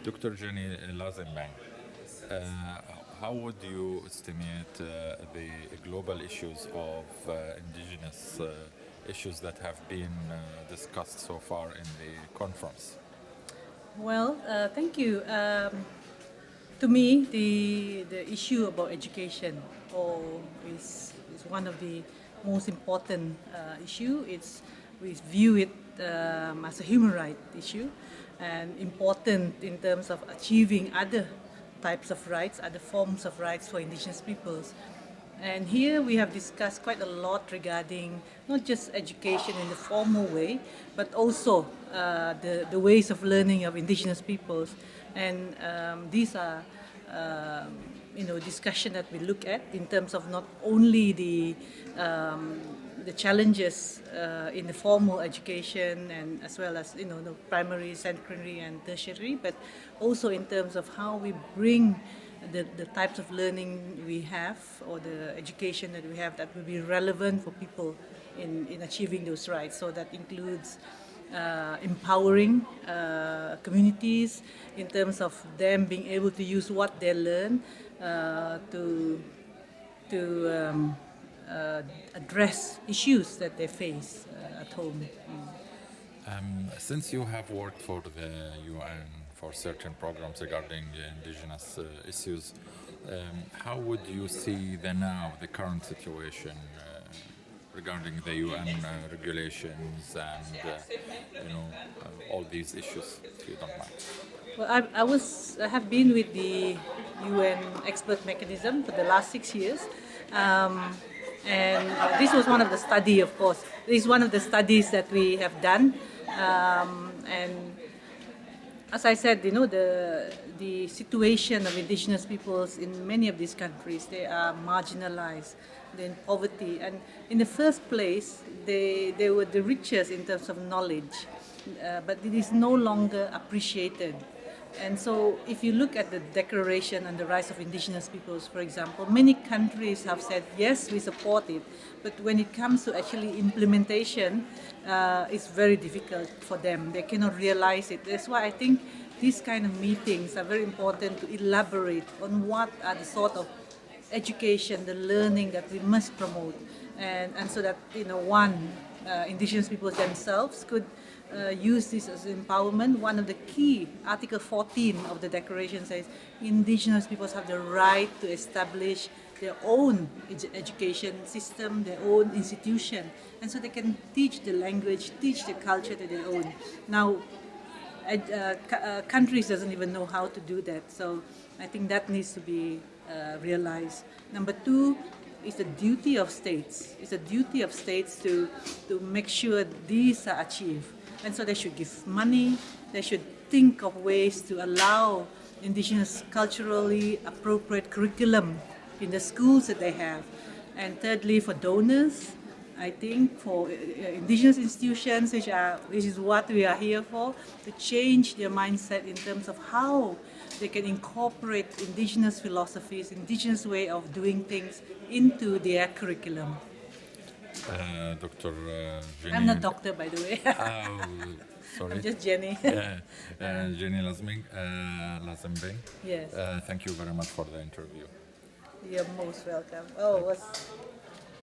Dr. Jannie Lasimbang, uh, how would you estimate the global issues of indigenous issues that have been discussed so far in the conference? Well, thank you. To me, the issue about education is one of the most important issue. We view it as a human right issue and important in terms of achieving other types of rights, other forms of rights for indigenous peoples. And here we have discussed quite a lot regarding not just education in the formal way, but also the ways of learning of indigenous peoples. And these are, discussion that we look at in terms of not only the challenges in the formal education and as well as the primary, secondary, and tertiary, but also in terms of how we bring the types of learning we have or the education that we have that will be relevant for people in achieving those rights. So that includes empowering communities in terms of them being able to use what they learn to address issues that they face at home. Since you have worked for the UN for certain programs regarding indigenous issues, how would you see the current situation regarding the UN regulations and all these issues, if you don't mind? Well, I have been with the UN expert mechanism for the last 6 years, and this was one of the study, of course. This is one of the studies that we have done, and as I said, the situation of indigenous peoples in many of these countries, they are marginalized, they're in poverty, and in the first place, they were the richest in terms of knowledge, but it is no longer appreciated. And so if you look at the Declaration on the Rights of Indigenous Peoples, for example, many countries have said, yes, we support it, but when it comes to actually implementation, it's very difficult for them. They cannot realize it. That's why I think these kind of meetings are very important to elaborate on what are the sort of education, the learning that we must promote. And so that, indigenous peoples themselves could use this as empowerment. One of the key, Article 14 of the Declaration says, indigenous peoples have the right to establish their own education system, their own institution, and so they can teach the language, teach the culture that they own. Now, countries doesn't even know how to do that, so I think that needs to be realized. Number two, it's the duty of states. It's a duty of states to make sure these are achieved. And so they should give money, they should think of ways to allow indigenous culturally appropriate curriculum in the schools that they have. And thirdly, for donors, I think for indigenous institutions, which is what we are here for, to change their mindset in terms of how they can incorporate indigenous philosophies, indigenous way of doing things into their curriculum. Dr. Jenny. I'm not doctor, by the way. Sorry. I'm just Jenny. Jannie Lasimbang. Yes. Thank you very much for the interview. You're most welcome. Oh, it was